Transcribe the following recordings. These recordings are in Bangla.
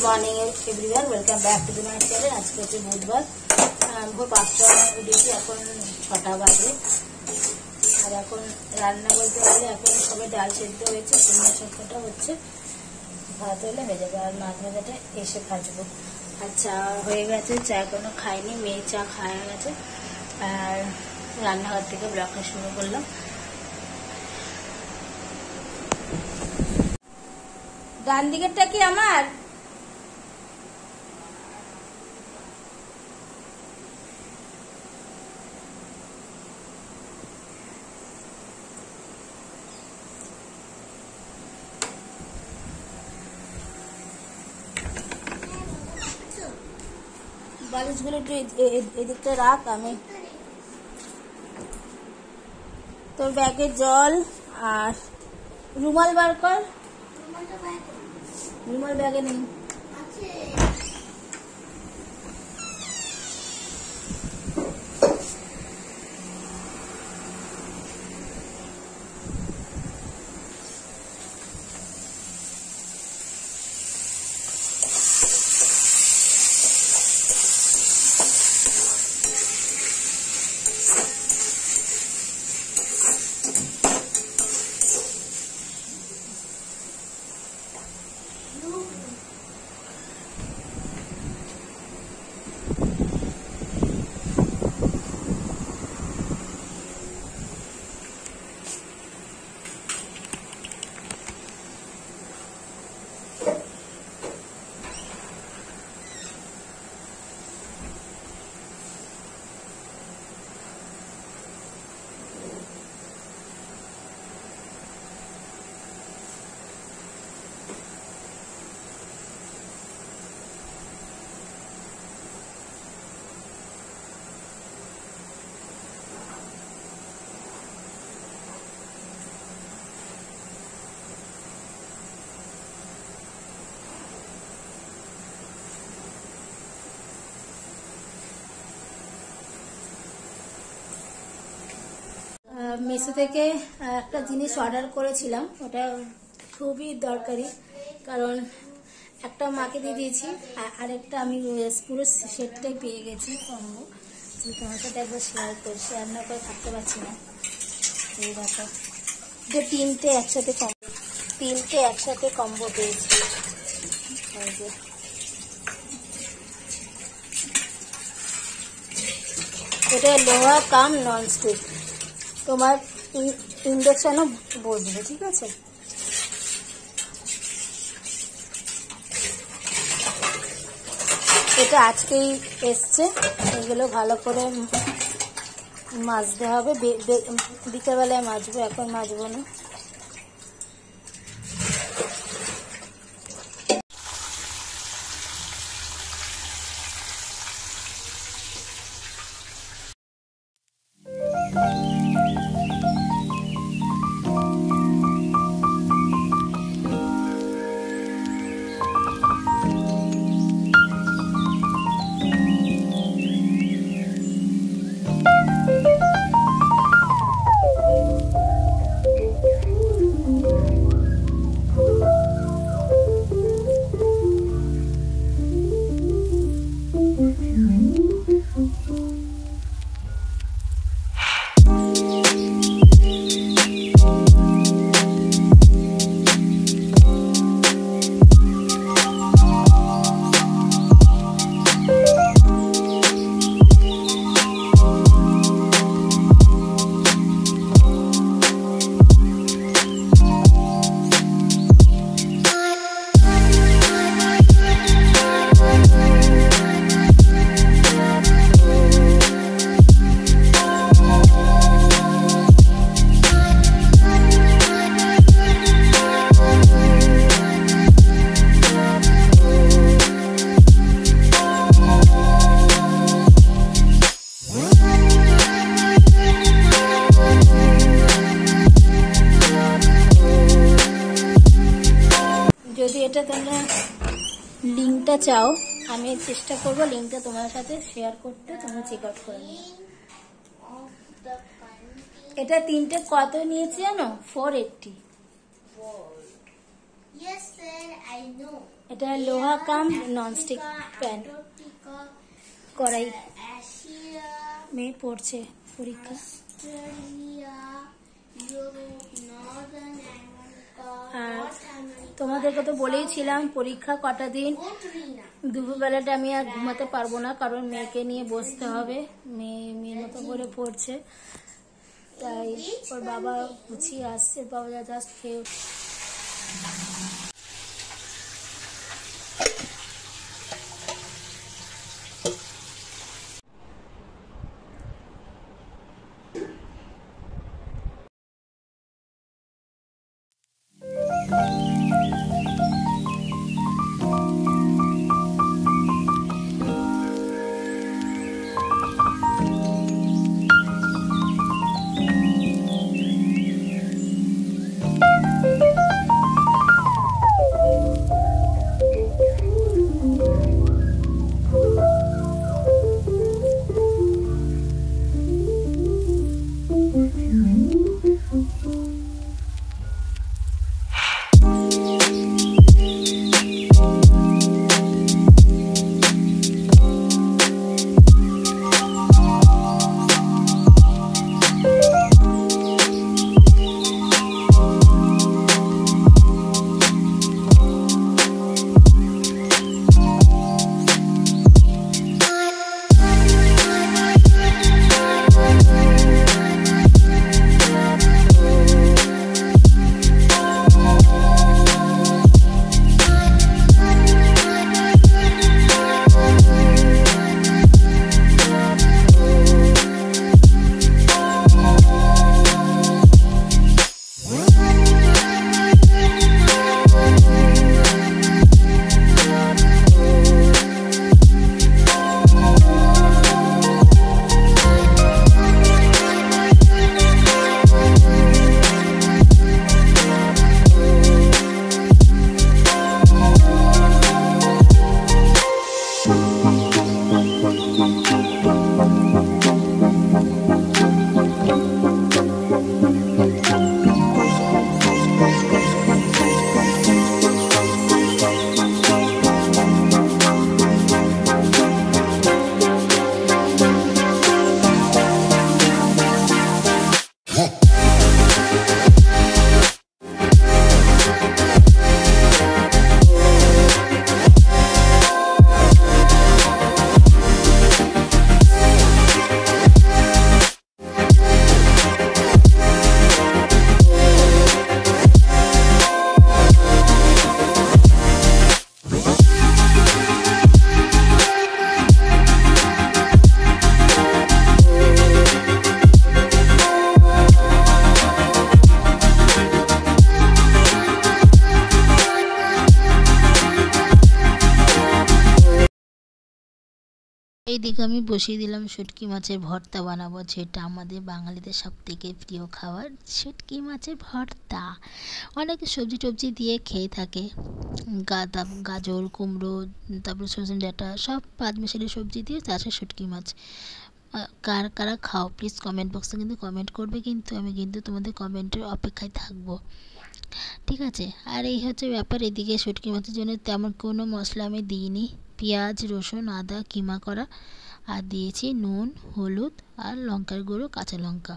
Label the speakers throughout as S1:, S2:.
S1: Morning everyone welcome back to my channel. आज के হচ্ছে বুধবার ভোর 5টা উঠেছি, এখন 6টা বাজে। আর এখন রান্না বলতে গেলে এখন সবে ডাল সেদ্ধ হয়েছে, কুমড়ো চটকাটা হচ্ছে, ভাত হলে হয়ে যাবে। আর মাছ ভাজাটা এসে ভাজবো। আর চা হয়ে গেছে, চা এখনো খাইনি, মেয়ে চা খাওয়া গেছে। আর রান্নাঘর থেকে ব্লগটা শুরু করলাম। ডান দিকেরটা কি আমার? বালিশগুলো একটু এদিকটা রাখ, আমি তোর ব্যাগে জল আর রুমাল বার কর। রুমাল ব্যাগে নেই। মেসো থেকে একটা জিনিস অর্ডার করেছিলাম, ওটা খুবই দরকারি, কারণ একটা মাকে দিয়ে দিয়েছি, আরেকটা আমি পুরো সেটটাই পেয়ে গেছি কম্বো। তোমার সাথে একবার শেয়ার না করে থাকতে পারছি না। এই ব্যাপার যে তিনটে একসাথে কম্বো পেয়েছি। এটা লোহা কাম ননস্টিক, তোমার ইন্ডাকশনও বসবে, ঠিক আছে? এটা আজকেই এসছে, এগুলো ভালো করে মাজতে হবে। বিকেলবেলায় মাজবো, এখন মাজবো না। যদি এটা তোমরা লিঙ্কটা চাও, আমি চেষ্টা করবো লিঙ্কটা তোমার সাথে শেয়ার করতে, তোমরা চেক আউট করে নিও। এটা তিনটে কত নিয়েছি জানো? 480।
S2: Yes sir, I know.
S1: এটা লোহা কাম ননস্টিক প্যান কড়াই। মেয়ে পড়ছে পরীক্ষা। আর তোমাদেরকে তো বলেইছিলাম পরীক্ষা কটা দিন, দুপুরবেলাটা আমি আর ঘুমাতে পারবো না, কারণ মেয়েকে নিয়ে বসতে হবে। মেয়ের মতো করে পড়ছে, তাই ওর বাবা গুছিয়ে আসছে, বাবা জাস্ট খেয়ে এইদিকে আমি বসিয়ে দিলাম শুটকি মাছের ভর্তা বানাবো, যেটা আমাদের বাঙালিদের সব থেকে প্রিয় খাবার, শুটকি মাছের ভর্তা। অনেকে সবজি টবজি দিয়ে খেয়ে থাকে, গাজর, কুমড়ো, তারপরে সজনে ডাঁটা, সব পাঁচমিশালি সবজি দিয়ে তাছাড়া শুটকি মাছ। কারা খাও প্লিজ কমেন্ট বক্সে কিন্তু কমেন্ট করবে, কিন্তু আমি কিন্তু তোমাদের কমেন্টের অপেক্ষায় থাকবো, ঠিক আছে। আর এই হচ্ছে ব্যাপার। এদিকে শুটকি মাছের জন্য তেমন কোনো মশলা আমি দিইনি, পেঁয়াজ, রসুন, আদা কিমা করা, আর দিয়েছি নুন, হলুদ আর লঙ্কার গুঁড়ো, কাঁচা লঙ্কা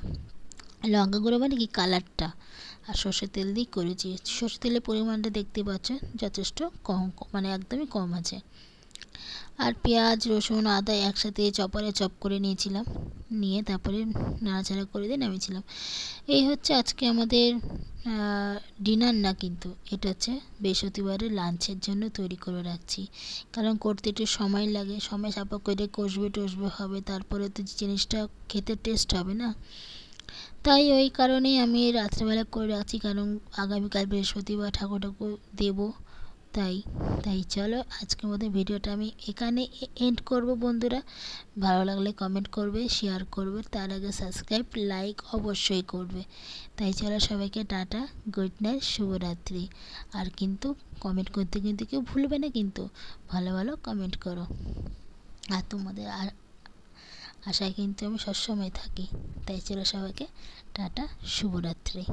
S1: গুঁড়ো মানে কি কালারটা, আর সর্ষের তেল দিয়ে করেছি। সর্ষের তেলের পরিমাণটা দেখতে পাচ্ছ যথেষ্ট কম, মানে একদমই কম আছে। আর পেঁয়াজ, রসুন, আদা একসাথে চপারে চপ করে নিয়েছিলাম, নিয়ে তারপরে নাড়াচাড়া করে দিয়ে নামিয়েছিলাম। এই হচ্ছে আজকে আমাদের ডিনার না, কিন্তু এটা হচ্ছে বৃহস্পতিবারের লাঞ্চের জন্য তৈরি করে রাখছি, কারণ করতে একটু সময় লাগে, সময় সাপেক্ষ করে কষবে হবে, তারপরে তো জিনিসটা খেতে টেস্ট হবে না, তাই ওই কারণেই আমি রাত্রেবেলা করে রাখছি, কারণ আগামীকাল বৃহস্পতিবার ঠাকুর দেবো। তাই চলো আজকের মতো ভিডিওটা আমি এখানে এন্ড করব। বন্ধুরা ভালো লাগলে কমেন্ট করবে, শেয়ার করবে, তার আগে সাবস্ক্রাইব লাইক অবশ্যই করবে। তাই চলো সবাইকে টাটা, গুড নাইট, শুভরাত্রি। আর কিন্তু কমেন্ট করতে কিন্তু কেউ ভুলবে না, কিন্তু ভালো ভালো কমেন্ট করো, আর তোমাদের আশায় কিন্তু আমি সবসময় থাকি। তাই চলো সবাইকে টাটা, শুভরাত্রি।